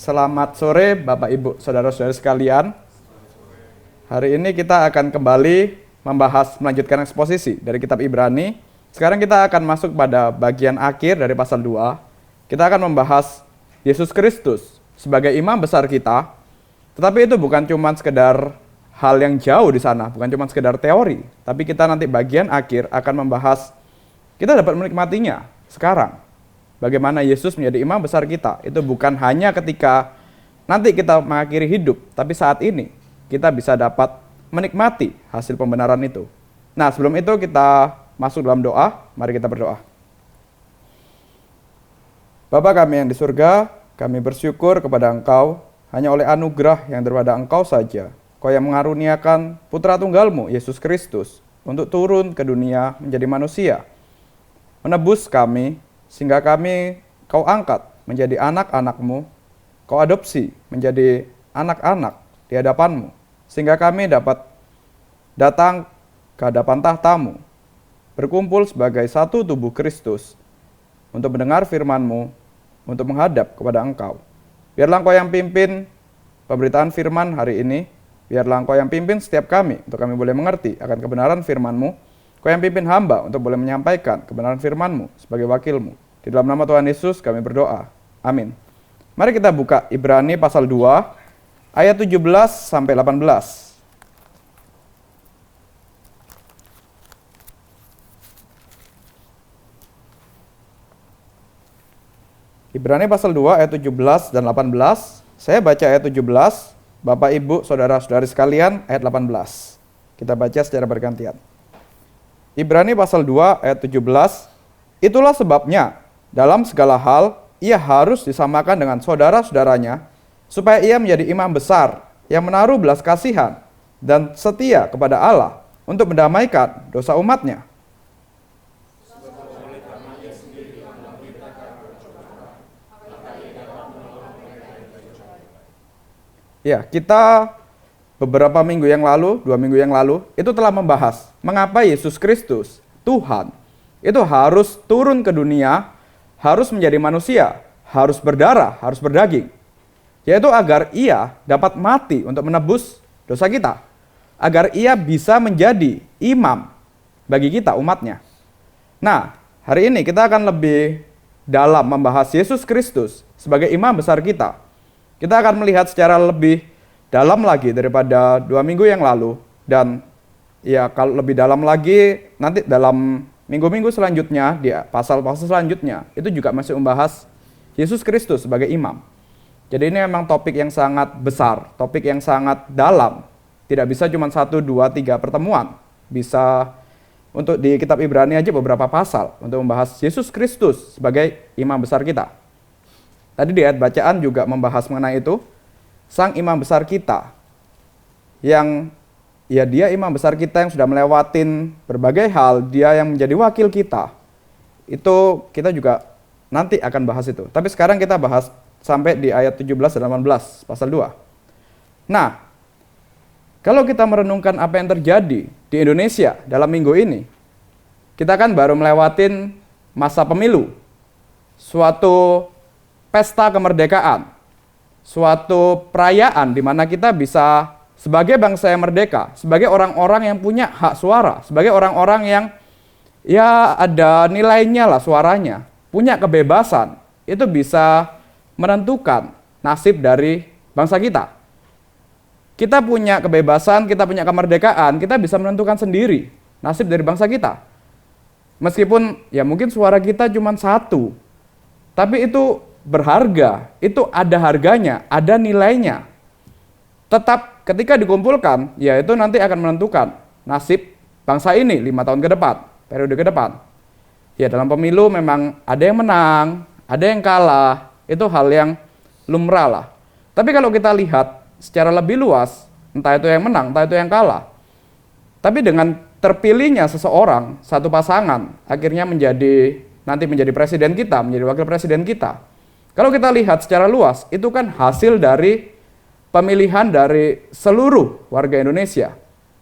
Selamat sore Bapak Ibu Saudara-saudara sekalian. Hari ini kita akan kembali melanjutkan eksposisi dari kitab Ibrani. Sekarang kita akan masuk pada bagian akhir dari pasal 2. Kita akan membahas Yesus Kristus sebagai imam besar kita. Tetapi itu bukan cuma sekedar hal yang jauh di sana, bukan cuma sekedar teori. Tapi kita nanti bagian akhir akan membahas, kita dapat menikmatinya sekarang. Bagaimana Yesus menjadi imam besar kita. Itu bukan hanya ketika nanti kita mengakhiri hidup, tapi saat ini kita bisa dapat menikmati hasil pembenaran itu. Nah, sebelum itu kita masuk dalam doa. Mari kita berdoa. Bapa kami yang di surga, kami bersyukur kepada Engkau hanya oleh anugerah yang daripada Engkau saja. Kau yang mengaruniakan Putra Tunggal-Mu, Yesus Kristus, untuk turun ke dunia menjadi manusia, menebus kami, sehingga kami Kau angkat menjadi anak-anak-Mu, Kau adopsi menjadi anak-anak di hadapan-Mu, sehingga kami dapat datang ke hadapan tahta-Mu, berkumpul sebagai satu tubuh Kristus, untuk mendengar firman-Mu, untuk menghadap kepada Engkau. Biarlah Engkau yang pimpin pemberitaan firman hari ini, biarlah Engkau yang pimpin setiap kami, untuk kami boleh mengerti akan kebenaran firman-Mu. Kau yang pimpin hamba untuk boleh menyampaikan kebenaran firman-Mu sebagai wakil-Mu. Di dalam nama Tuhan Yesus kami berdoa. Amin. Mari kita buka Ibrani pasal 2 ayat 17 sampai 18. Ibrani pasal 2 ayat 17 dan 18. Saya baca ayat 17, Bapak Ibu Saudara-saudari sekalian ayat 18. Kita baca secara bergantian. Ibrani pasal 2 ayat 17, itulah sebabnya dalam segala hal ia harus disamakan dengan saudara-saudaranya, supaya ia menjadi imam besar yang menaruh belas kasihan dan setia kepada Allah untuk mendamaikan dosa umatnya. Ya, kita beberapa minggu yang lalu, 2 minggu yang lalu, itu telah membahas mengapa Yesus Kristus, Tuhan, itu harus turun ke dunia, harus menjadi manusia, harus berdarah, harus berdaging. Yaitu agar ia dapat mati untuk menebus dosa kita. Agar ia bisa menjadi imam bagi kita, umatnya. Nah, hari ini kita akan lebih dalam membahas Yesus Kristus sebagai imam besar kita. Kita akan melihat secara lebih dalam lagi daripada 2 minggu yang lalu, dan ya kalau lebih dalam lagi nanti dalam minggu-minggu selanjutnya, di pasal-pasal selanjutnya itu juga masih membahas Yesus Kristus sebagai imam. Jadi ini memang topik yang sangat besar, topik yang sangat dalam, tidak bisa cuma 1, 2, 3 pertemuan, bisa untuk di kitab Ibrani aja beberapa pasal untuk membahas Yesus Kristus sebagai imam besar kita. Tadi di ayat bacaan juga membahas mengenai itu, Sang imam besar kita, yang ya dia imam besar kita yang sudah melewatin berbagai hal, dia yang menjadi wakil kita. Itu kita juga nanti akan bahas itu. Tapi sekarang kita bahas sampai di ayat 17 dan 18 pasal 2. Nah, kalau kita merenungkan apa yang terjadi di Indonesia dalam minggu ini, kita kan baru melewatin masa pemilu, suatu pesta kemerdekaan, suatu perayaan di mana kita bisa sebagai bangsa yang merdeka, sebagai orang-orang yang punya hak suara, sebagai orang-orang yang ya ada nilainya lah suaranya, punya kebebasan, itu bisa menentukan nasib dari bangsa kita. Kita punya kebebasan, kita punya kemerdekaan, kita bisa menentukan sendiri nasib dari bangsa kita. Meskipun ya mungkin suara kita cuma 1, tapi itu berharga, itu ada harganya, ada nilainya. Tetap ketika dikumpulkan, ya itu nanti akan menentukan nasib bangsa ini 5 tahun ke depan, periode ke depan. Ya dalam pemilu memang ada yang menang, ada yang kalah, itu hal yang lumrah lah. Tapi kalau kita lihat secara lebih luas, entah itu yang menang, entah itu yang kalah. Tapi dengan terpilihnya seseorang, satu pasangan, akhirnya nanti menjadi presiden kita, menjadi wakil presiden kita. Kalau kita lihat secara luas, itu kan hasil dari pemilihan dari seluruh warga Indonesia.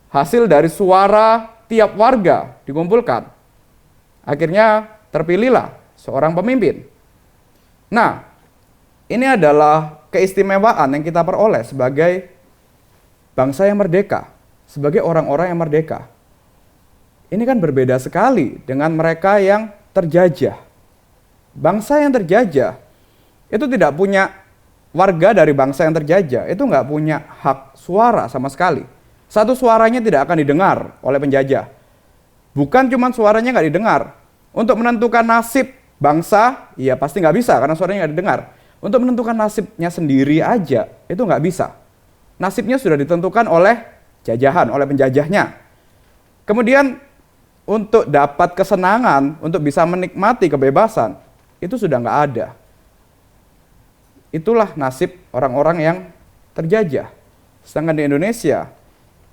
Hasil dari suara tiap warga dikumpulkan. Akhirnya terpilihlah seorang pemimpin. Nah, Ini adalah keistimewaan yang kita peroleh sebagai bangsa yang merdeka, sebagai orang-orang yang merdeka. Ini kan berbeda sekali dengan mereka yang terjajah. Bangsa yang terjajah itu tidak punya, warga dari bangsa yang terjajah itu nggak punya hak suara sama sekali. Satu suaranya tidak akan didengar oleh penjajah. Bukan cuma suaranya nggak didengar. Untuk menentukan nasib bangsa, ya pasti nggak bisa karena suaranya nggak didengar. Untuk menentukan nasibnya sendiri aja, itu nggak bisa. Nasibnya sudah ditentukan oleh jajahan, oleh penjajahnya. Kemudian untuk dapat kesenangan, untuk bisa menikmati kebebasan, itu sudah nggak ada. Itulah nasib orang-orang yang terjajah. Sedangkan di Indonesia,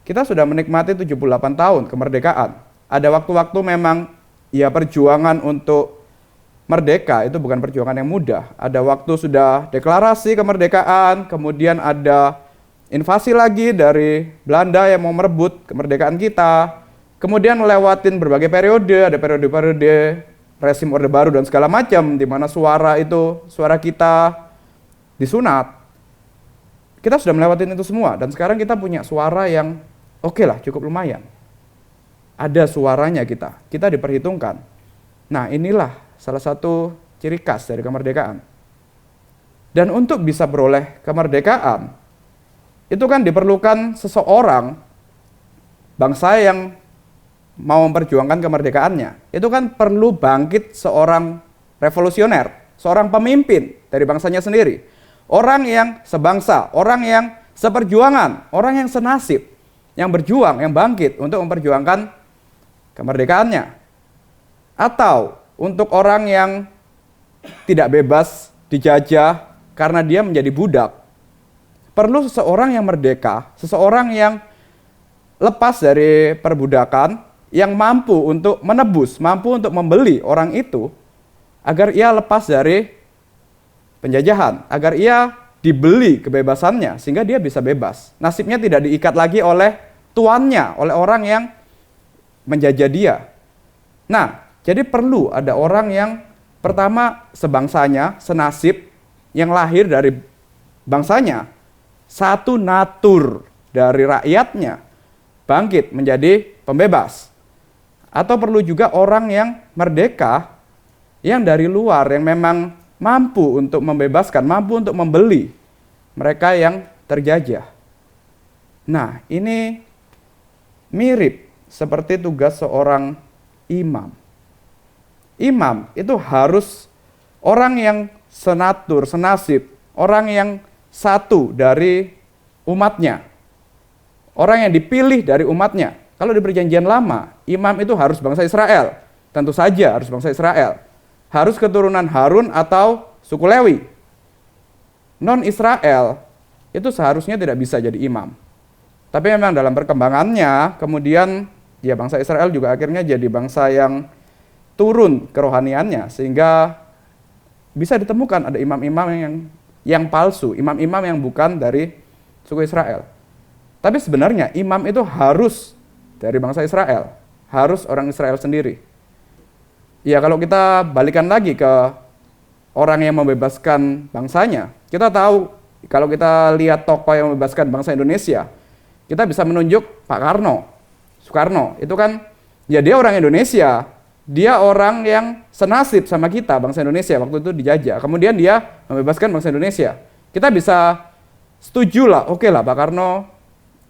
kita sudah menikmati 78 tahun kemerdekaan. Ada waktu-waktu memang ya perjuangan untuk merdeka itu bukan perjuangan yang mudah. Ada waktu sudah deklarasi kemerdekaan, kemudian ada invasi lagi dari Belanda yang mau merebut kemerdekaan kita. Kemudian melewatin berbagai periode, ada periode-periode rezim Orde Baru dan segala macam, di mana suara kita disunat. Kita sudah melewatin itu semua, dan sekarang kita punya suara yang oke lah, cukup lumayan. Ada suaranya kita diperhitungkan. Nah, inilah salah satu ciri khas dari kemerdekaan. Dan untuk bisa beroleh kemerdekaan, itu kan diperlukan seseorang, bangsa yang mau memperjuangkan kemerdekaannya. Itu kan perlu bangkit seorang revolusioner, seorang pemimpin dari bangsanya sendiri. Orang yang sebangsa, orang yang seperjuangan, orang yang senasib, yang berjuang, yang bangkit untuk memperjuangkan kemerdekaannya. Atau untuk orang yang tidak bebas dijajah karena dia menjadi budak. Perlu seseorang yang merdeka, seseorang yang lepas dari perbudakan, yang mampu untuk menebus, mampu untuk membeli orang itu, agar ia lepas dari penjajahan, agar ia dibeli kebebasannya, sehingga dia bisa bebas. Nasibnya tidak diikat lagi oleh tuannya, oleh orang yang menjajah dia. Nah, jadi perlu ada orang yang pertama sebangsanya, senasib, yang lahir dari bangsanya, satu natur dari rakyatnya, bangkit menjadi pembebas. Atau perlu juga orang yang merdeka, yang dari luar, yang memang mampu untuk membebaskan, mampu untuk membeli mereka yang terjajah. Nah, ini mirip seperti tugas seorang imam. Imam itu harus orang yang senatur, senasib, orang yang satu dari umatnya, orang yang dipilih dari umatnya. Kalau di perjanjian lama, imam itu harus bangsa Israel, tentu saja harus bangsa Israel, harus keturunan Harun atau suku Lewi. Non-Israel itu seharusnya tidak bisa jadi imam. Tapi memang dalam perkembangannya, kemudian ya bangsa Israel juga akhirnya jadi bangsa yang turun kerohaniannya, sehingga bisa ditemukan ada imam-imam yang palsu, imam-imam yang bukan dari suku Israel. Tapi sebenarnya imam itu harus dari bangsa Israel, harus orang Israel sendiri. Ya, kalau kita balikan lagi ke orang yang membebaskan bangsanya, kita tahu kalau kita lihat tokoh yang membebaskan bangsa Indonesia, kita bisa menunjuk Pak Soekarno. Itu kan ya dia orang Indonesia, dia orang yang senasib sama kita, bangsa Indonesia waktu itu dijajah. Kemudian dia membebaskan bangsa Indonesia. Kita bisa setuju lah, oke lah Pak Karno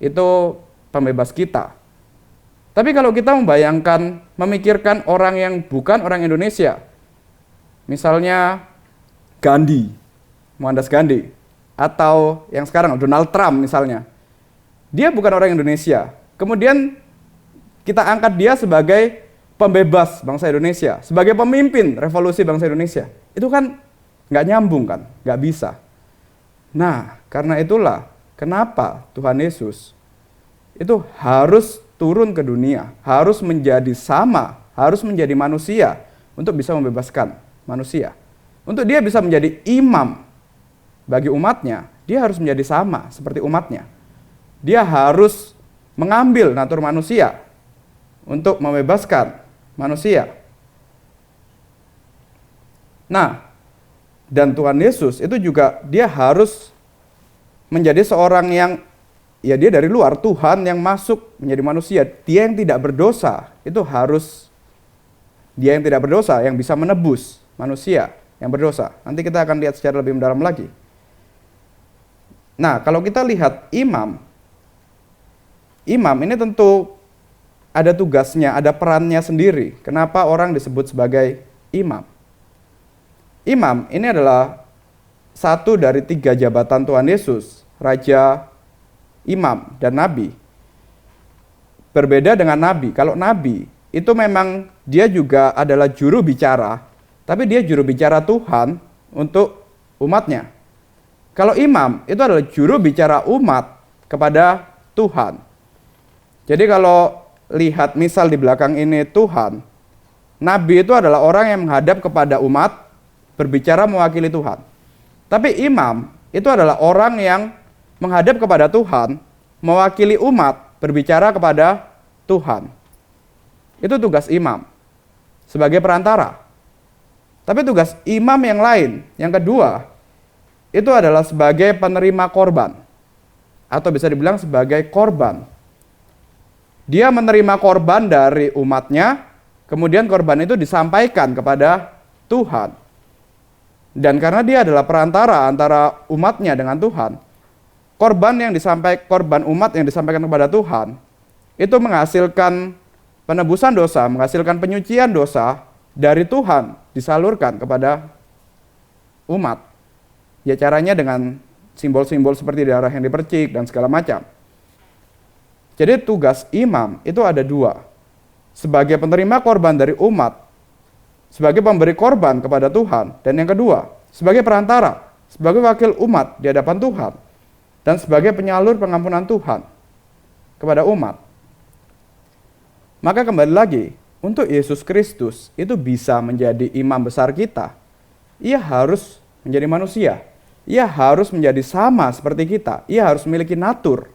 itu pembebas kita. Tapi kalau kita membayangkan, memikirkan orang yang bukan orang Indonesia, misalnya Mohandas Gandhi, atau yang sekarang Donald Trump misalnya, dia bukan orang Indonesia. Kemudian kita angkat dia sebagai pembebas bangsa Indonesia, sebagai pemimpin revolusi bangsa Indonesia. Itu kan nggak nyambung kan, nggak bisa. Nah, karena itulah kenapa Tuhan Yesus itu harus turun ke dunia, harus menjadi sama, harus menjadi manusia untuk bisa membebaskan manusia. Untuk dia bisa menjadi imam bagi umatnya, dia harus menjadi sama seperti umatnya. Dia harus mengambil natur manusia untuk membebaskan manusia. Nah, Dan Tuhan Yesus itu juga dia harus menjadi seorang yang, ya dia dari luar, Tuhan yang masuk menjadi manusia. Dia yang tidak berdosa, itu harus dia yang tidak berdosa, yang bisa menebus manusia yang berdosa. Nanti kita akan lihat secara lebih mendalam lagi. Nah, kalau kita lihat imam ini tentu ada tugasnya, ada perannya sendiri. Kenapa orang disebut sebagai imam? Imam ini adalah satu dari 3 jabatan Tuhan Yesus, Raja, Imam, dan Nabi. Berbeda dengan Nabi. Kalau Nabi itu memang dia juga adalah juru bicara, tapi dia juru bicara Tuhan untuk umatnya. Kalau imam itu adalah juru bicara umat kepada Tuhan. Jadi kalau lihat misal di belakang ini Tuhan, Nabi itu adalah orang yang menghadap kepada umat, berbicara mewakili Tuhan. Tapi imam itu adalah orang yang menghadap kepada Tuhan, mewakili umat, berbicara kepada Tuhan. Itu tugas imam sebagai perantara. Tapi tugas imam yang lain, yang kedua, itu adalah sebagai penerima korban, atau bisa dibilang sebagai korban. Dia menerima korban dari umatnya, kemudian korban itu disampaikan kepada Tuhan. Dan karena dia adalah perantara antara umatnya dengan Tuhan, korban umat yang disampaikan kepada Tuhan itu menghasilkan penebusan dosa, menghasilkan penyucian dosa dari Tuhan disalurkan kepada umat. Ya caranya dengan simbol-simbol seperti darah yang dipercik dan segala macam. Jadi tugas imam itu ada 2. Sebagai penerima korban dari umat, sebagai pemberi korban kepada Tuhan, dan yang kedua, sebagai perantara, sebagai wakil umat di hadapan Tuhan, dan sebagai penyalur pengampunan Tuhan kepada umat. Maka kembali lagi, untuk Yesus Kristus itu bisa menjadi imam besar kita, ia harus menjadi manusia. Ia harus menjadi sama seperti kita. Ia harus memiliki natur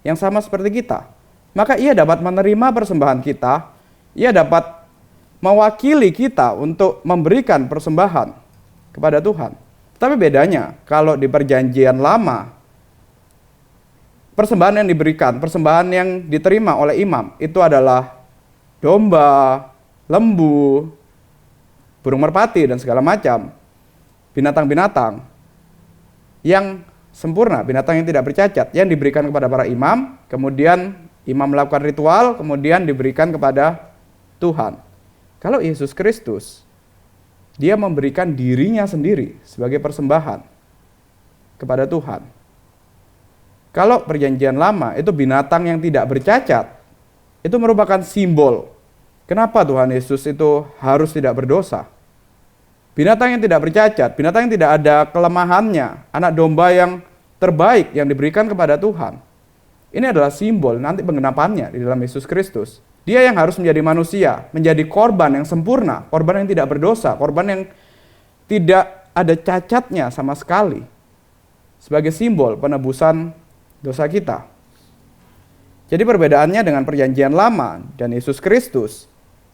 yang sama seperti kita. Maka ia dapat menerima persembahan kita, ia dapat mewakili kita untuk memberikan persembahan kepada Tuhan. Tapi bedanya, kalau di perjanjian lama, persembahan yang diberikan, persembahan yang diterima oleh imam, itu adalah domba, lembu, burung merpati, dan segala macam binatang-binatang yang sempurna, binatang yang tidak bercacat, yang diberikan kepada para imam, kemudian imam melakukan ritual, kemudian diberikan kepada Tuhan. Kalau Yesus Kristus, dia memberikan dirinya sendiri sebagai persembahan kepada Tuhan. Kalau perjanjian lama itu binatang yang tidak bercacat, itu merupakan simbol. Kenapa Tuhan Yesus itu harus tidak berdosa? Binatang yang tidak bercacat, binatang yang tidak ada kelemahannya, anak domba yang terbaik yang diberikan kepada Tuhan. Ini adalah simbol nanti penggenapannya di dalam Yesus Kristus. Dia yang harus menjadi manusia, menjadi korban yang sempurna, korban yang tidak berdosa, korban yang tidak ada cacatnya sama sekali. Sebagai simbol penebusan dosa kita. Jadi perbedaannya dengan perjanjian lama dan Yesus Kristus,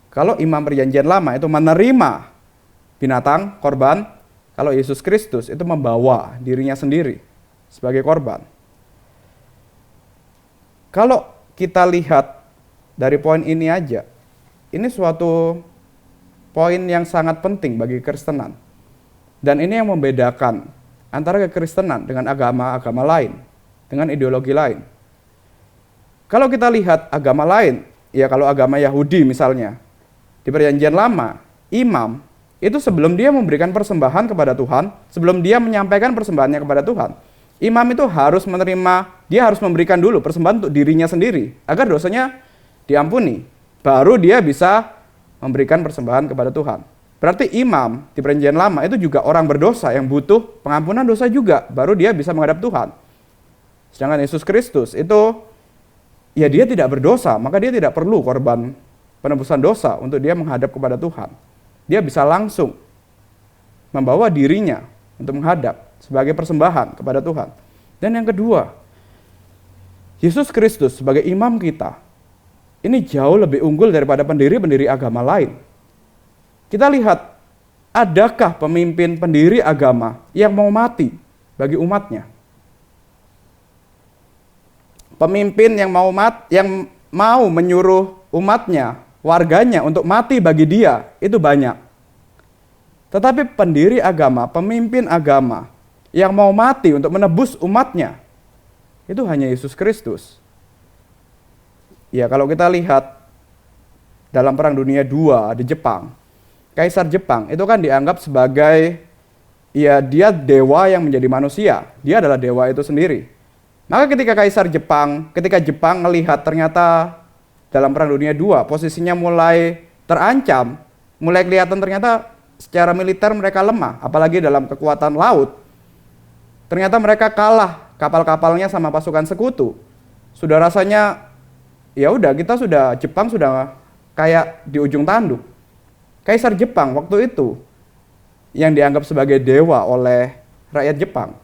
kalau imam perjanjian lama itu menerima binatang, korban, kalau Yesus Kristus itu membawa dirinya sendiri sebagai korban. Kalau kita lihat dari poin ini aja, ini suatu poin yang sangat penting bagi kekristenan. Dan ini yang membedakan antara kekristenan dengan agama-agama lain, dengan ideologi lain. Kalau kita lihat agama lain, ya kalau agama Yahudi misalnya, di perjanjian lama, imam itu sebelum dia memberikan persembahan kepada Tuhan, sebelum dia menyampaikan persembahannya kepada Tuhan, imam itu harus dia harus memberikan dulu persembahan untuk dirinya sendiri, agar dosanya diampuni, baru dia bisa memberikan persembahan kepada Tuhan. Berarti imam di perjanjian lama itu juga orang berdosa yang butuh pengampunan dosa juga, baru dia bisa menghadap Tuhan. Sedangkan Yesus Kristus itu, ya dia tidak berdosa, maka dia tidak perlu korban penebusan dosa untuk dia menghadap kepada Tuhan. Dia bisa langsung membawa dirinya untuk menghadap sebagai persembahan kepada Tuhan. Dan yang kedua, Yesus Kristus sebagai imam kita, ini jauh lebih unggul daripada pendiri-pendiri agama lain. Kita lihat adakah pemimpin pendiri agama yang mau mati bagi umatnya? Pemimpin yang mau menyuruh umatnya, warganya untuk mati bagi dia, itu banyak. Tetapi pendiri agama, pemimpin agama yang mau mati untuk menebus umatnya, itu hanya Yesus Kristus. Ya, kalau kita lihat dalam Perang Dunia II di Jepang, Kaisar Jepang itu kan dianggap sebagai, ya dia dewa yang menjadi manusia. Dia adalah dewa itu sendiri. Maka ketika Jepang melihat ternyata dalam Perang Dunia II posisinya mulai terancam, mulai kelihatan ternyata secara militer mereka lemah, apalagi dalam kekuatan laut. Ternyata mereka kalah kapal-kapalnya sama pasukan sekutu. Sudah rasanya, ya udah Jepang sudah kayak di ujung tanduk. Kaisar Jepang waktu itu yang dianggap sebagai dewa oleh rakyat Jepang,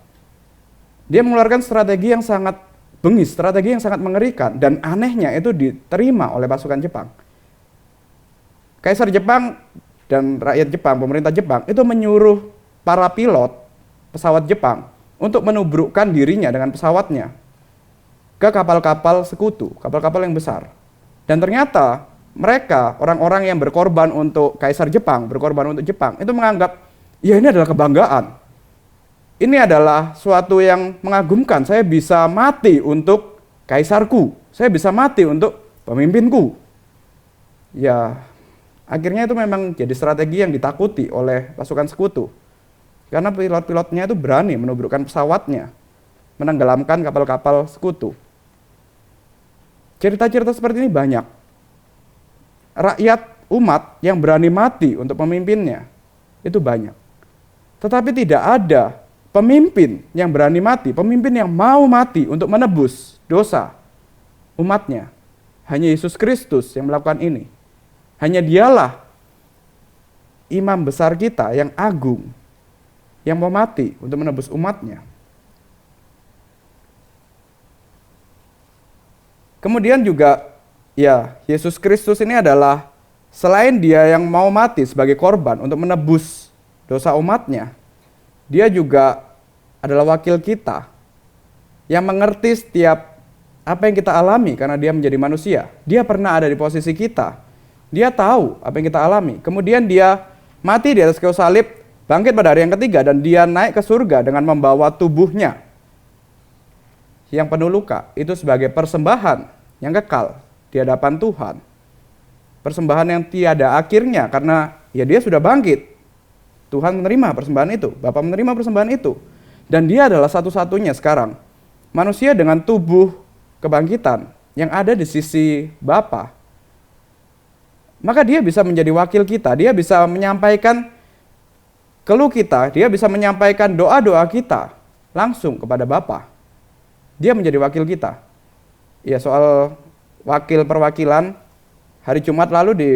dia mengeluarkan strategi yang sangat bengis, strategi yang sangat mengerikan, dan anehnya itu diterima oleh pasukan Jepang. Kaisar Jepang dan rakyat Jepang, pemerintah Jepang itu menyuruh para pilot pesawat Jepang untuk menubrukkan dirinya dengan pesawatnya ke kapal-kapal sekutu, kapal-kapal yang besar. Dan ternyata mereka, orang-orang yang berkorban untuk Kaisar Jepang, berkorban untuk Jepang, itu menganggap, ya ini adalah kebanggaan. Ini adalah suatu yang mengagumkan, saya bisa mati untuk kaisarku, saya bisa mati untuk pemimpinku. Ya, akhirnya itu memang jadi strategi yang ditakuti oleh pasukan sekutu. Karena pilot-pilotnya itu berani menubrukkan pesawatnya, menenggelamkan kapal-kapal sekutu. Cerita-cerita seperti ini banyak. Rakyat umat yang berani mati untuk pemimpinnya, itu banyak. Tetapi tidak ada pemimpin yang berani mati, pemimpin yang mau mati untuk menebus dosa umatnya. Hanya Yesus Kristus yang melakukan ini. Hanya dialah imam besar kita yang agung, yang mau mati untuk menebus umatnya. Kemudian juga, ya, Yesus Kristus ini adalah, selain dia yang mau mati sebagai korban untuk menebus dosa umatnya, dia juga adalah wakil kita yang mengerti setiap apa yang kita alami karena dia menjadi manusia. Dia pernah ada di posisi kita. Dia tahu apa yang kita alami. Kemudian dia mati di atas kayu salib, bangkit pada hari yang ketiga, dan dia naik ke surga dengan membawa tubuhnya yang penuh luka itu sebagai persembahan yang kekal di hadapan Tuhan. Persembahan yang tiada akhirnya, karena ya dia sudah bangkit. Tuhan menerima persembahan itu, Bapa menerima persembahan itu. Dan dia adalah satu-satunya sekarang manusia dengan tubuh kebangkitan yang ada di sisi Bapa. Maka dia bisa menjadi wakil kita, dia bisa menyampaikan keluh kita, dia bisa menyampaikan doa-doa kita langsung kepada Bapa. Dia menjadi wakil kita. Ya, soal wakil perwakilan, hari Jumat lalu di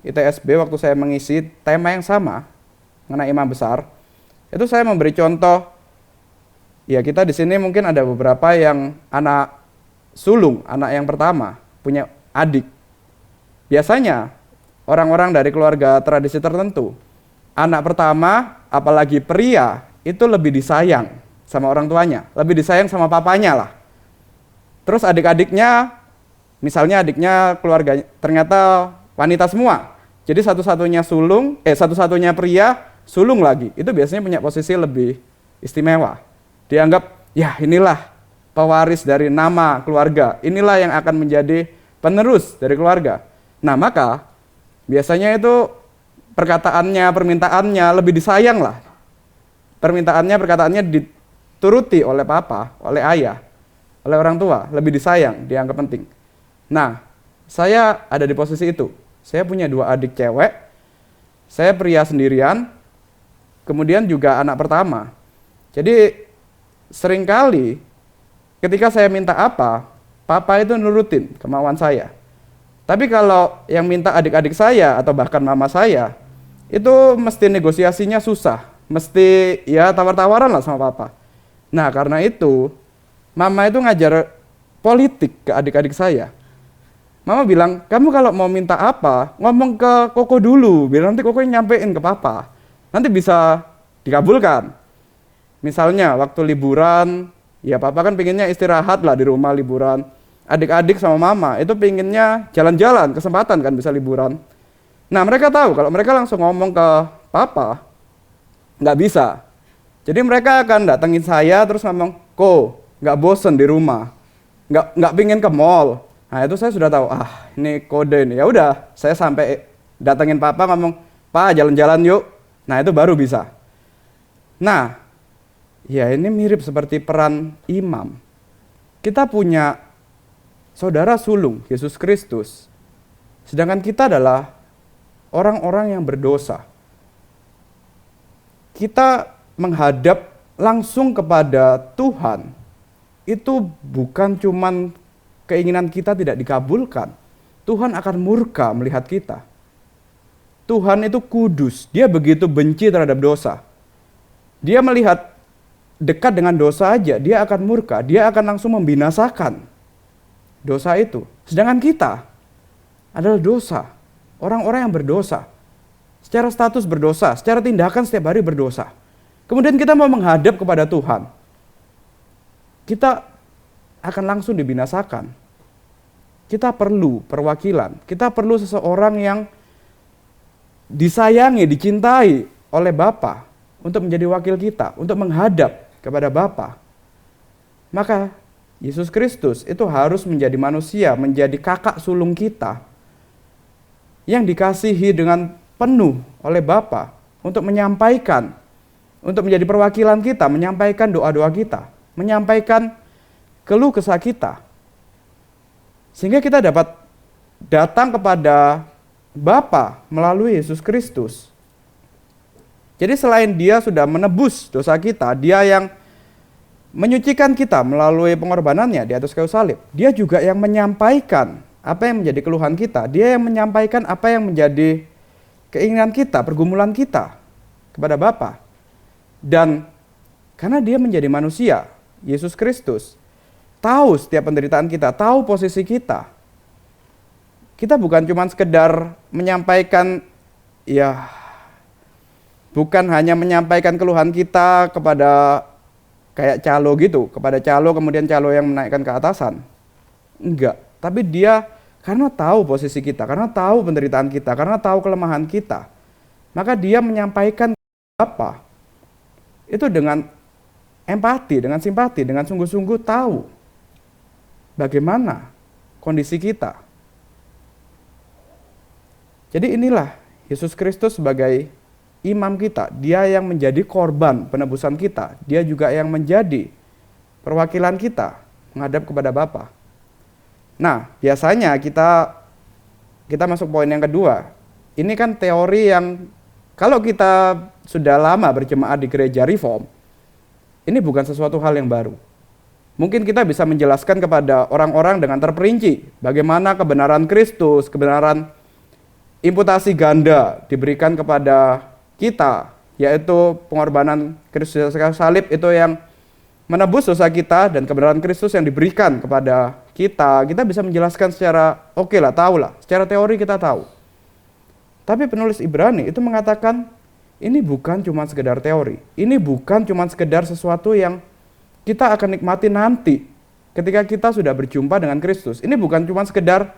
ITSB waktu saya mengisi tema yang sama mengenai imam besar, itu saya memberi contoh. Ya, kita di sini mungkin ada beberapa yang anak sulung, anak yang pertama, punya adik. Biasanya orang-orang dari keluarga tradisi tertentu, anak pertama, apalagi pria, itu lebih disayang sama orang tuanya, lebih disayang sama papanya lah. Terus adik-adiknya, misalnya adiknya keluarga ternyata wanita semua, jadi satu-satunya pria sulung lagi, itu biasanya punya posisi lebih istimewa. Dianggap, ya inilah pewaris dari nama keluarga, inilah yang akan menjadi penerus dari keluarga. Nah, maka biasanya itu permintaannya lebih disayang lah. Perkataannya dituruti oleh papa, oleh ayah, oleh orang tua, lebih disayang, dianggap penting. Nah, saya ada di posisi itu. Saya punya 2 adik cewek, saya pria sendirian, kemudian juga anak pertama. Jadi seringkali ketika saya minta apa, papa itu nurutin kemauan saya. Tapi kalau yang minta adik-adik saya atau bahkan mama saya, itu mesti negosiasinya susah, mesti ya tawar-tawaran lah sama papa. Nah, karena itu mama itu ngajar politik ke adik-adik saya. Mama bilang, kamu kalau mau minta apa, ngomong ke Koko dulu, biar nanti Koko yang nyampein ke papa. nanti bisa dikabulkan. Misalnya waktu liburan, ya papa kan pengennya istirahat lah di rumah liburan. Adik-adik sama mama itu pengennya jalan-jalan, kesempatan kan bisa liburan. Nah mereka tahu kalau mereka langsung ngomong ke papa, nggak bisa. Jadi mereka akan datengin saya terus ngomong, "Ko, nggak bosen di rumah, nggak pingin ke mall." Nah itu saya sudah tahu, ini kode ini. Ya udah, saya sampai datengin papa ngomong, "Pa, jalan-jalan yuk." Nah itu baru bisa. Nah, ya ini mirip seperti peran imam. Kita punya saudara sulung, Yesus Kristus. Sedangkan kita adalah orang-orang yang berdosa. Kita menghadap langsung kepada Tuhan. Itu bukan cuman keinginan kita tidak dikabulkan. Tuhan akan murka melihat kita. Tuhan itu kudus, dia begitu benci terhadap dosa. Dia melihat dekat dengan dosa aja, dia akan murka, dia akan langsung membinasakan dosa itu. Sedangkan kita adalah dosa, orang-orang yang berdosa. Secara status berdosa, secara tindakan setiap hari berdosa. Kemudian kita mau menghadap kepada Tuhan. Kita akan langsung dibinasakan. Kita perlu perwakilan, kita perlu seseorang yang disayangi, dicintai oleh Bapa untuk menjadi wakil kita, untuk menghadap kepada Bapa. Maka Yesus Kristus itu harus menjadi manusia, menjadi kakak sulung kita yang dikasihi dengan penuh oleh Bapa untuk menyampaikan, untuk menjadi perwakilan kita, menyampaikan doa-doa kita, menyampaikan keluh kesah kita. Sehingga kita dapat datang kepada Bapa melalui Yesus Kristus. Jadi selain dia sudah menebus dosa kita, dia yang menyucikan kita melalui pengorbanannya di atas kayu salib. Dia juga yang menyampaikan apa yang menjadi keluhan kita. Dia yang menyampaikan apa yang menjadi keinginan kita, pergumulan kita kepada Bapa. Dan karena dia menjadi manusia, Yesus Kristus tahu setiap penderitaan kita, tahu posisi kita. Kita bukan cuma sekedar menyampaikan, ya bukan hanya menyampaikan keluhan kita kepada kayak calo gitu, kepada calo kemudian calo yang menaikkan ke atasan. Enggak, tapi dia karena tahu posisi kita, karena tahu penderitaan kita, karena tahu kelemahan kita, maka dia menyampaikan apa? Itu dengan empati, dengan simpati, dengan sungguh-sungguh tahu bagaimana kondisi kita. Jadi inilah Yesus Kristus sebagai imam kita. Dia yang menjadi korban penebusan kita. Dia juga yang menjadi perwakilan kita menghadap kepada Bapa. Nah, biasanya kita masuk poin yang kedua. Ini kan teori yang kalau kita sudah lama berjemaat di gereja Reform, ini bukan sesuatu hal yang baru. Mungkin kita bisa menjelaskan kepada orang-orang dengan terperinci bagaimana kebenaran Kristus, kebenaran imputasi ganda diberikan kepada kita, yaitu pengorbanan Kristus di kayu salib itu yang menebus dosa kita dan kebenaran Kristus yang diberikan kepada kita. Kita bisa menjelaskan secara oke lah, tahu lah, secara teori kita tahu. Tapi penulis Ibrani itu mengatakan ini bukan cuma sekedar teori, ini bukan cuma sekedar sesuatu yang kita akan nikmati nanti ketika kita sudah berjumpa dengan Kristus. Ini bukan cuma sekedar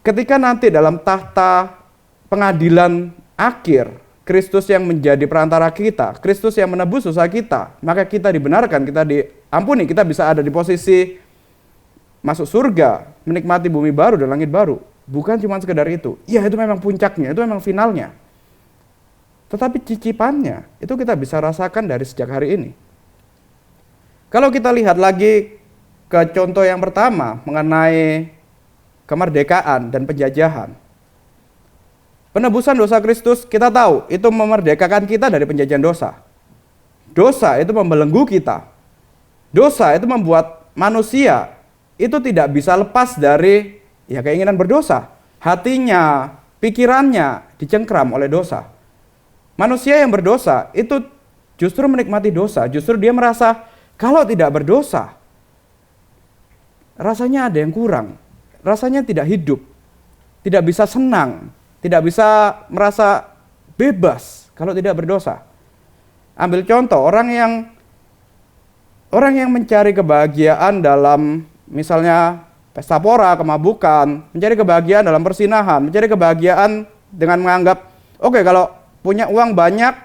ketika nanti dalam tahta pengadilan akhir, Kristus yang menjadi perantara kita, Kristus yang menebus dosa kita, maka kita dibenarkan, kita diampuni, kita bisa ada di posisi masuk surga, menikmati bumi baru dan langit baru. Bukan cuma sekedar itu. Ya itu memang puncaknya, itu memang finalnya. Tetapi cicipannya, itu kita bisa rasakan dari sejak hari ini. Kalau kita lihat lagi ke contoh yang pertama mengenai kemerdekaan dan penjajahan. Penebusan dosa Kristus kita tahu itu memerdekakan kita dari penjajahan dosa. Dosa itu membelenggu kita. Dosa itu membuat manusia itu tidak bisa lepas dari keinginan berdosa. Hatinya, pikirannya dicengkram oleh dosa. Manusia yang berdosa itu justru menikmati dosa. Justru dia merasa kalau tidak berdosa rasanya ada yang kurang. Rasanya tidak hidup, tidak bisa senang, tidak bisa merasa bebas kalau tidak berdosa? Ambil contoh, orang yang mencari kebahagiaan dalam misalnya pesta pora, kemabukan, mencari kebahagiaan dalam persinahan, mencari kebahagiaan dengan menganggap, oke, kalau punya uang banyak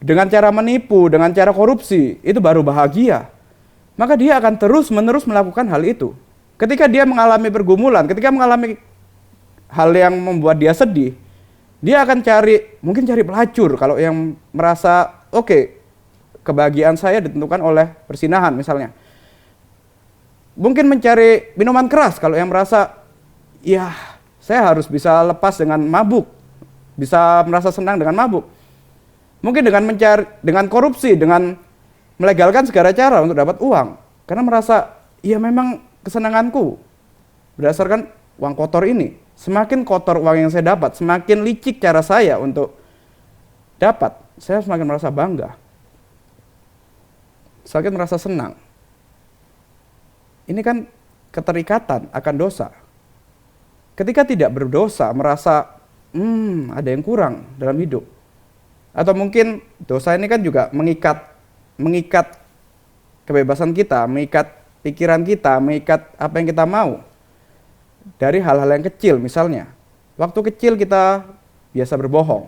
dengan cara menipu, dengan cara korupsi, itu baru bahagia. Maka dia akan terus-menerus melakukan hal itu. Ketika dia mengalami pergumulan, ketika mengalami hal yang membuat dia sedih, dia akan mungkin cari pelacur. Kalau yang merasa, oke, kebahagiaan saya ditentukan oleh persinahan misalnya. Mungkin mencari minuman keras kalau yang merasa, ya saya harus bisa lepas dengan mabuk, bisa merasa senang dengan mabuk. Mungkin dengan korupsi, dengan melegalkan segala cara untuk dapat uang. Karena merasa, ya memang kesenanganku berdasarkan uang kotor ini. Semakin kotor uang yang saya dapat, semakin licik cara saya untuk dapat, saya semakin merasa bangga. Semakin merasa senang. Ini kan keterikatan akan dosa. Ketika tidak berdosa, merasa ada yang kurang dalam hidup. Atau mungkin dosa ini kan juga mengikat kebebasan kita, mengikat pikiran kita, mengikat apa yang kita mau. Dari hal-hal yang kecil misalnya. Waktu kecil kita biasa berbohong.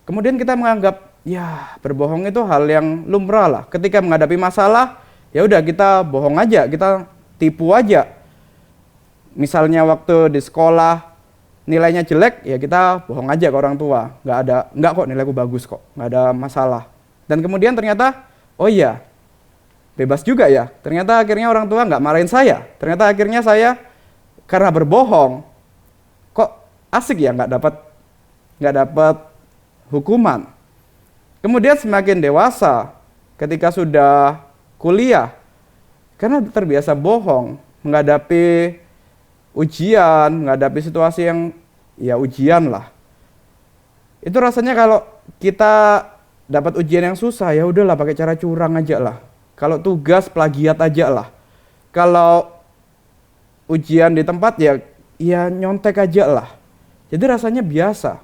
Kemudian kita menganggap, ya berbohong itu hal yang lumrah lah. Ketika menghadapi masalah, ya udah kita bohong aja, kita tipu aja. Misalnya waktu di sekolah nilainya jelek, ya kita bohong aja ke orang tua. Enggak kok, nilaiku bagus kok, nggak ada masalah. Dan kemudian ternyata, oh iya, bebas juga ya. Ternyata akhirnya orang tua nggak marahin saya. Ternyata akhirnya saya karena berbohong, kok asik ya nggak dapat hukuman. Kemudian semakin dewasa, ketika sudah kuliah, karena terbiasa bohong, menghadapi ujian, menghadapi situasi yang ya ujian lah. Itu rasanya kalau kita dapat ujian yang susah, ya udahlah pakai cara curang aja lah. Kalau tugas plagiat aja lah. Kalau ujian di tempat ya nyontek aja lah. Jadi rasanya biasa.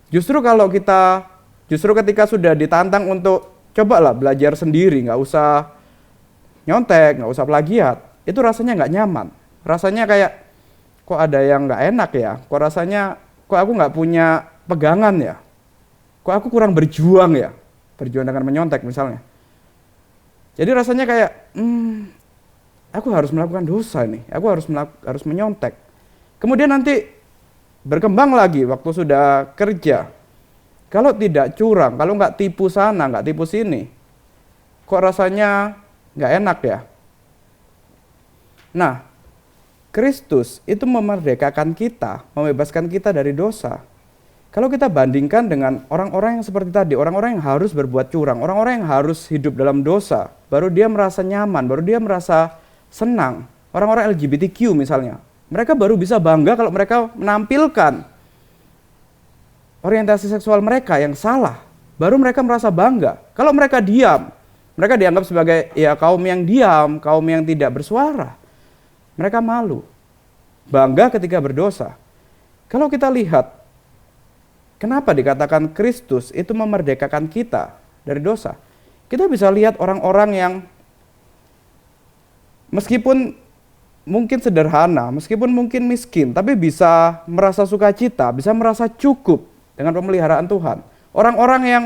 Justru ketika sudah ditantang untuk cobalah belajar sendiri, nggak usah nyontek, nggak usah plagiat, itu rasanya nggak nyaman. Rasanya kayak, kok ada yang nggak enak ya? Kok aku nggak punya pegangan ya? Kok aku kurang berjuang ya? Berjuang dengan menyontek misalnya. Jadi rasanya kayak, aku harus melakukan dosa nih, aku harus menyontek. Kemudian nanti berkembang lagi waktu sudah kerja. Kalau tidak curang, kalau nggak tipu sana, nggak tipu sini, kok rasanya nggak enak ya? Nah, Kristus itu memerdekakan kita, membebaskan kita dari dosa. Kalau kita bandingkan dengan orang-orang yang seperti tadi, orang-orang yang harus berbuat curang, orang-orang yang harus hidup dalam dosa, baru dia merasa nyaman, baru dia merasa senang. Orang-orang LGBTQ misalnya, mereka baru bisa bangga kalau mereka menampilkan orientasi seksual mereka yang salah. Baru mereka merasa bangga. Kalau mereka diam, mereka dianggap sebagai ya kaum yang diam, kaum yang tidak bersuara. Mereka malu, bangga ketika berdosa. Kalau kita lihat, kenapa dikatakan Kristus itu memerdekakan kita dari dosa? Kita bisa lihat orang-orang yang meskipun mungkin sederhana, meskipun mungkin miskin, tapi bisa merasa sukacita, bisa merasa cukup dengan pemeliharaan Tuhan. Orang-orang yang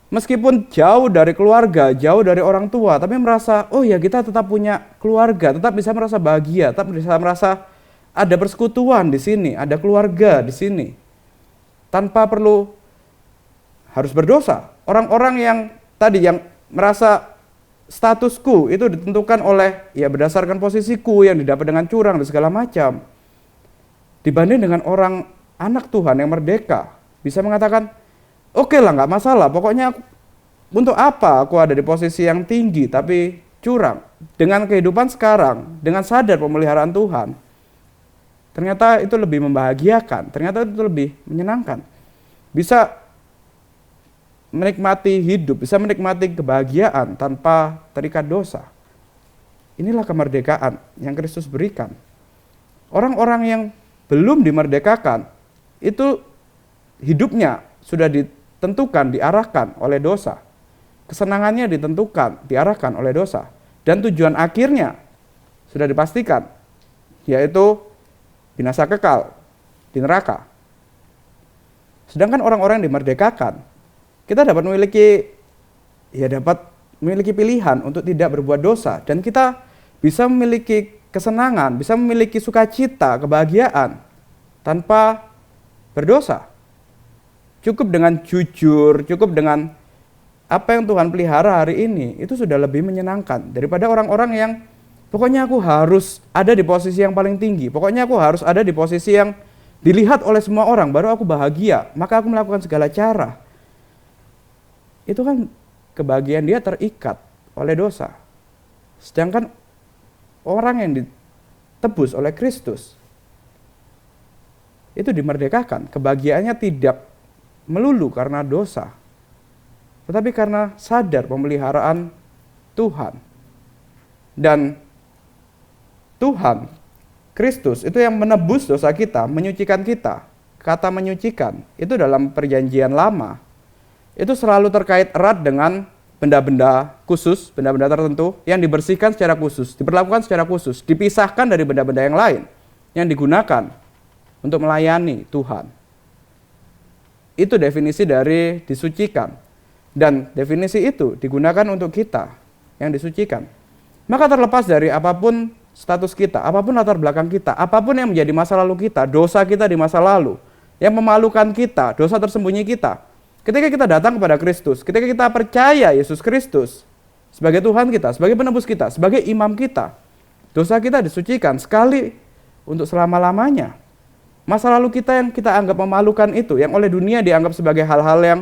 meskipun jauh dari keluarga, jauh dari orang tua, tapi merasa, oh ya kita tetap punya keluarga, tetap bisa merasa bahagia, tetap bisa merasa ada persekutuan di sini, ada keluarga di sini. Tanpa perlu harus berdosa. Orang-orang yang tadi yang merasa statusku itu ditentukan oleh ya berdasarkan posisiku yang didapat dengan curang dan segala macam. Dibanding dengan orang anak Tuhan yang merdeka, bisa mengatakan, oke lah nggak masalah, pokoknya untuk apa aku ada di posisi yang tinggi tapi curang. Dengan kehidupan sekarang, dengan sadar pemeliharaan Tuhan, ternyata itu lebih membahagiakan, ternyata itu lebih menyenangkan. Bisa menikmati hidup, bisa menikmati kebahagiaan tanpa terikat dosa. Inilah kemerdekaan yang Kristus berikan. Orang-orang yang belum dimerdekakan, itu hidupnya sudah ditentukan, diarahkan oleh dosa. Kesenangannya ditentukan, diarahkan oleh dosa. Dan tujuan akhirnya sudah dipastikan, yaitu binasa kekal di neraka. Sedangkan orang-orang yang dimerdekakan, kita dapat memiliki pilihan untuk tidak berbuat dosa, dan kita bisa memiliki kesenangan, bisa memiliki sukacita, kebahagiaan tanpa berdosa. Cukup dengan jujur, cukup dengan apa yang Tuhan pelihara hari ini, itu sudah lebih menyenangkan daripada orang-orang yang pokoknya aku harus ada di posisi yang paling tinggi, pokoknya aku harus ada di posisi yang dilihat oleh semua orang, baru aku bahagia, maka aku melakukan segala cara. Itu kan kebahagiaan dia terikat oleh dosa. Sedangkan orang yang ditebus oleh Kristus, itu dimerdekakan, kebahagiaannya tidak melulu karena dosa, tetapi karena sadar pemeliharaan Tuhan. Dan Tuhan, Kristus, itu yang menebus dosa kita, menyucikan kita. Kata menyucikan, itu dalam perjanjian lama, itu selalu terkait erat dengan benda-benda khusus, benda-benda tertentu yang dibersihkan secara khusus, diperlakukan secara khusus, dipisahkan dari benda-benda yang lain, yang digunakan untuk melayani Tuhan. Itu definisi dari disucikan. Dan definisi itu digunakan untuk kita yang disucikan. Maka terlepas dari apapun status kita, apapun latar belakang kita, apapun yang menjadi masa lalu kita, dosa kita di masa lalu, yang memalukan kita, dosa tersembunyi kita, ketika kita datang kepada Kristus, ketika kita percaya Yesus Kristus sebagai Tuhan kita, sebagai penebus kita, sebagai imam kita, dosa kita disucikan sekali untuk selama-lamanya. Masa lalu kita yang kita anggap memalukan itu, yang oleh dunia dianggap sebagai hal-hal yang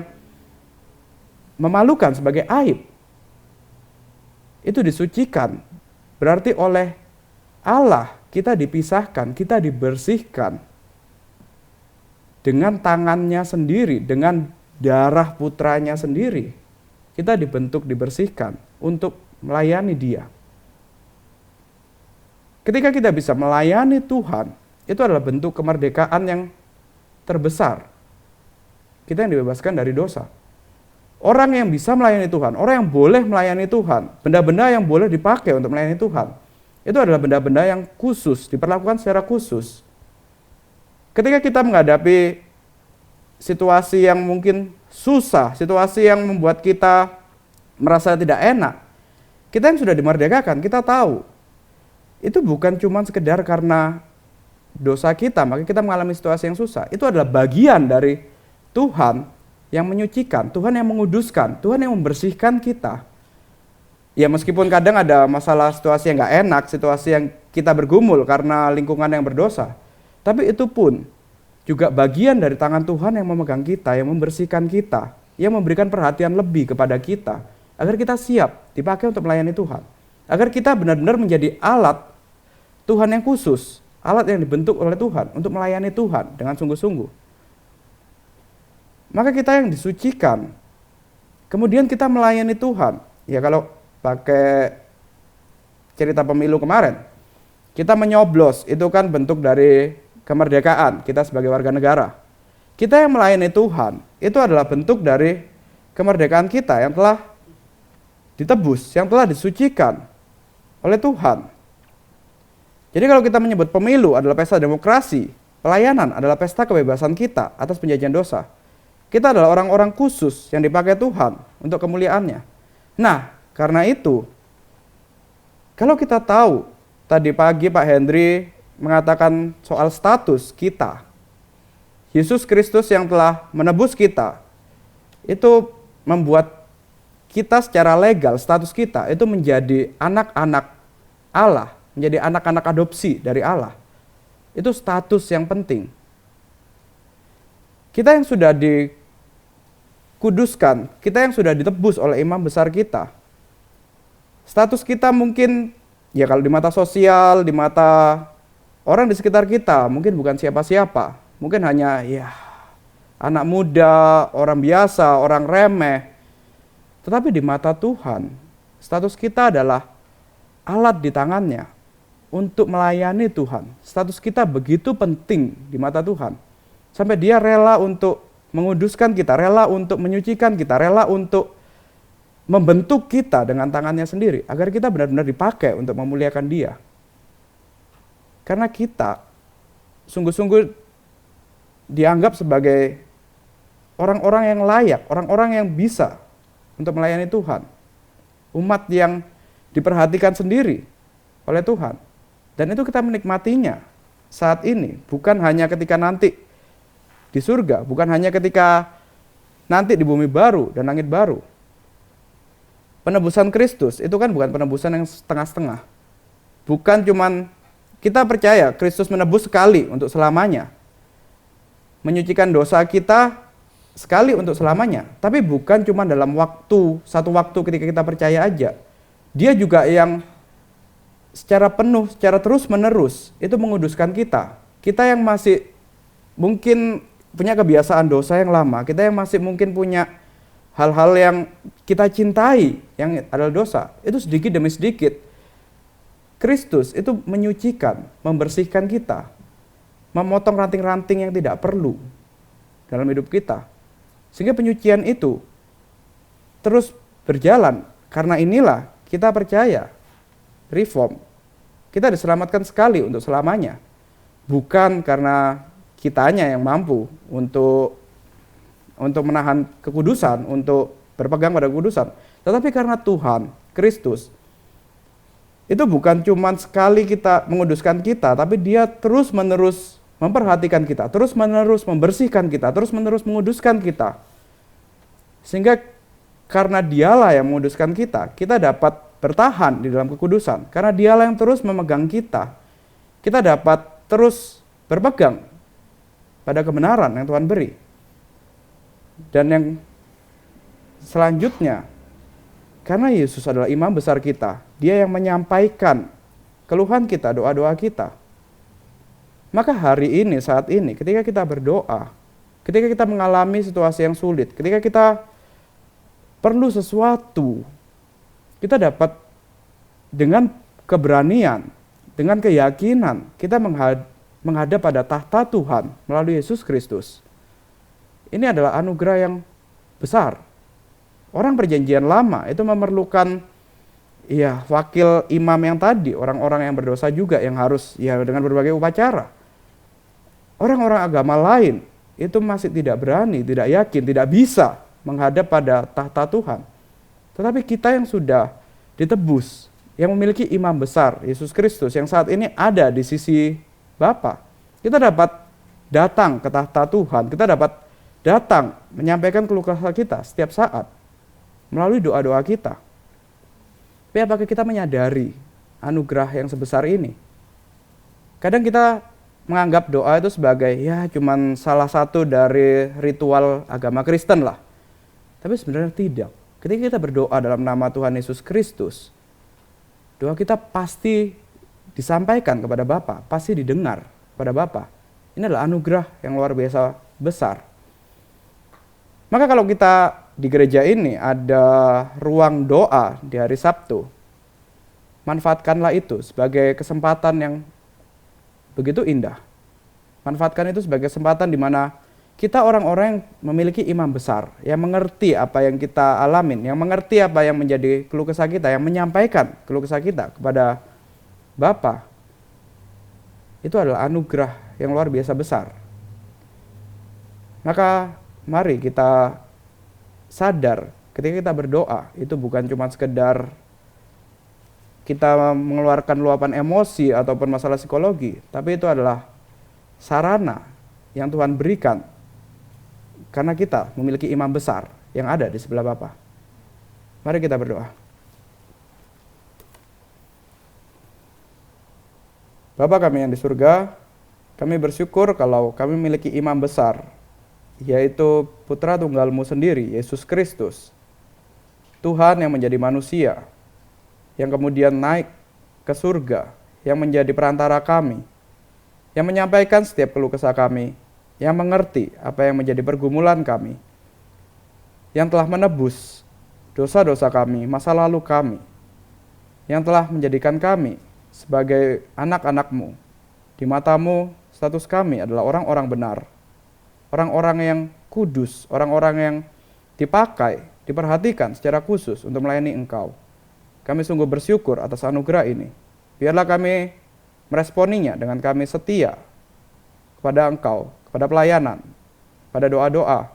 memalukan, sebagai aib, itu disucikan. Berarti oleh Allah kita dipisahkan, kita dibersihkan dengan tangannya sendiri, dengan darah putranya sendiri. Kita dibentuk, dibersihkan untuk melayani Dia. Ketika kita bisa melayani Tuhan, itu adalah bentuk kemerdekaan yang terbesar. Kita yang dibebaskan dari dosa. Orang yang bisa melayani Tuhan, orang yang boleh melayani Tuhan, benda-benda yang boleh dipakai untuk melayani Tuhan, itu adalah benda-benda yang khusus, diperlakukan secara khusus. Ketika kita menghadapi situasi yang mungkin susah, situasi yang membuat kita merasa tidak enak, kita yang sudah dimerdekakan, kita tahu, itu bukan cuma sekedar karena dosa kita, maka kita mengalami situasi yang susah. Itu adalah bagian dari Tuhan yang menyucikan, Tuhan yang menguduskan, Tuhan yang membersihkan kita. Ya meskipun kadang ada masalah situasi yang gak enak, situasi yang kita bergumul karena lingkungan yang berdosa, tapi itu pun juga bagian dari tangan Tuhan yang memegang kita, yang membersihkan kita, yang memberikan perhatian lebih kepada kita, agar kita siap dipakai untuk melayani Tuhan. Agar kita benar-benar menjadi alat Tuhan yang khusus, alat yang dibentuk oleh Tuhan untuk melayani Tuhan dengan sungguh-sungguh. Maka kita yang disucikan, kemudian kita melayani Tuhan. Ya kalau pakai cerita pemilu kemarin, kita menyoblos, itu kan bentuk dari kemerdekaan kita sebagai warga negara. Kita yang melayani Tuhan, itu adalah bentuk dari kemerdekaan kita yang telah ditebus, yang telah disucikan oleh Tuhan. Jadi kalau kita menyebut pemilu adalah pesta demokrasi, pelayanan adalah pesta kebebasan kita atas penjajahan dosa. Kita adalah orang-orang khusus yang dipakai Tuhan untuk kemuliaannya. Nah, karena itu, kalau kita tahu, tadi pagi Pak Hendri mengatakan soal status kita, Yesus Kristus yang telah menebus kita, itu membuat kita secara legal, status kita itu menjadi anak-anak Allah, menjadi anak-anak adopsi dari Allah. Itu status yang penting. Kita yang sudah dikuduskan, kita yang sudah ditebus oleh imam besar kita, status kita mungkin, ya kalau di mata sosial, di mata orang di sekitar kita, mungkin bukan siapa-siapa, mungkin hanya ya anak muda, orang biasa, orang remeh. Tetapi di mata Tuhan, status kita adalah alat di tangannya untuk melayani Tuhan. Status kita begitu penting di mata Tuhan, sampai Dia rela untuk menguduskan kita, rela untuk menyucikan kita, rela untuk membentuk kita dengan tangannya sendiri, agar kita benar-benar dipakai untuk memuliakan Dia. Karena kita sungguh-sungguh dianggap sebagai orang-orang yang layak, orang-orang yang bisa untuk melayani Tuhan. Umat yang diperhatikan sendiri oleh Tuhan. Dan itu kita menikmatinya saat ini, bukan hanya ketika nanti di surga, bukan hanya ketika nanti di bumi baru dan langit baru. Penebusan Kristus itu kan bukan penebusan yang setengah-setengah. Bukan cuman kita percaya Kristus menebus sekali untuk selamanya, menyucikan dosa kita sekali untuk selamanya, tapi bukan cuma dalam satu waktu ketika kita percaya aja. Dia juga yang secara penuh, secara terus-menerus itu menguduskan kita. Kita yang masih mungkin punya kebiasaan dosa yang lama, kita yang masih mungkin punya hal-hal yang kita cintai yang adalah dosa, itu sedikit demi sedikit Kristus itu menyucikan, membersihkan kita, memotong ranting-ranting yang tidak perlu dalam hidup kita. Sehingga penyucian itu terus berjalan. Karena inilah kita percaya reform, kita diselamatkan sekali untuk selamanya. Bukan karena kitanya yang mampu untuk menahan kekudusan, untuk berpegang pada kekudusan, tetapi karena Tuhan, Kristus, itu bukan cuma sekali kita menguduskan kita, tapi Dia terus-menerus memperhatikan kita, terus-menerus membersihkan kita, terus-menerus menguduskan kita. Sehingga karena Dialah yang menguduskan kita, kita dapat bertahan di dalam kekudusan. Karena Dialah yang terus memegang kita dapat terus berpegang pada kebenaran yang Tuhan beri. Dan yang selanjutnya, karena Yesus adalah imam besar kita, Dia yang menyampaikan keluhan kita, doa-doa kita. Maka hari ini, saat ini, ketika kita berdoa, ketika kita mengalami situasi yang sulit, ketika kita perlu sesuatu, kita dapat dengan keberanian, dengan keyakinan, kita menghadap pada tahta Tuhan melalui Yesus Kristus. Ini adalah anugerah yang besar. Orang perjanjian lama itu memerlukan wakil imam yang tadi, orang-orang yang berdosa juga yang harus dengan berbagai upacara. Orang-orang agama lain itu masih tidak berani, tidak yakin, tidak bisa menghadap pada tahta Tuhan. Tetapi kita yang sudah ditebus, yang memiliki imam besar, Yesus Kristus, yang saat ini ada di sisi Bapa, kita dapat datang ke tahta Tuhan, kita dapat datang menyampaikan keluh kesah kita setiap saat melalui doa-doa kita. Tapi apakah kita menyadari anugerah yang sebesar ini? Kadang kita menganggap doa itu sebagai cuman salah satu dari ritual agama Kristen lah. Tapi sebenarnya tidak. Ketika kita berdoa dalam nama Tuhan Yesus Kristus, doa kita pasti disampaikan kepada Bapa, pasti didengar kepada Bapa. Ini adalah anugerah yang luar biasa besar. Maka kalau kita di gereja ini ada ruang doa di hari Sabtu, manfaatkanlah itu sebagai kesempatan yang begitu indah. Manfaatkan itu sebagai kesempatan di mana kita orang-orang yang memiliki imam besar, yang mengerti apa yang kita alamin, yang mengerti apa yang menjadi keluh kesah kita, yang menyampaikan keluh kesah kita kepada Bapa. Itu adalah anugerah yang luar biasa besar. Maka mari kita sadar ketika kita berdoa, itu bukan cuma sekedar kita mengeluarkan luapan emosi ataupun masalah psikologi, tapi itu adalah sarana yang Tuhan berikan karena kita memiliki imam besar yang ada di sebelah Bapa. Mari kita berdoa. Bapa kami yang di surga, kami bersyukur kalau kami memiliki imam besar, yaitu Putra Tunggal-Mu sendiri, Yesus Kristus, Tuhan yang menjadi manusia, yang kemudian naik ke surga, yang menjadi perantara kami, yang menyampaikan setiap keluh kesah kami, yang mengerti apa yang menjadi pergumulan kami, yang telah menebus dosa-dosa kami, masa lalu kami, yang telah menjadikan kami sebagai anak-anak-Mu. Di mata-Mu, status kami adalah orang-orang benar, orang-orang yang kudus, orang-orang yang dipakai, diperhatikan secara khusus untuk melayani Engkau. Kami sungguh bersyukur atas anugerah ini. Biarlah kami meresponinya dengan kami setia kepada Engkau, kepada pelayanan, pada doa-doa.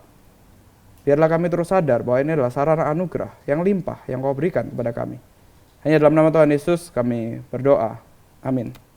Biarlah kami terus sadar bahwa ini adalah sarana anugerah yang limpah yang Kau berikan kepada kami. Hanya dalam nama Tuhan Yesus kami berdoa. Amin.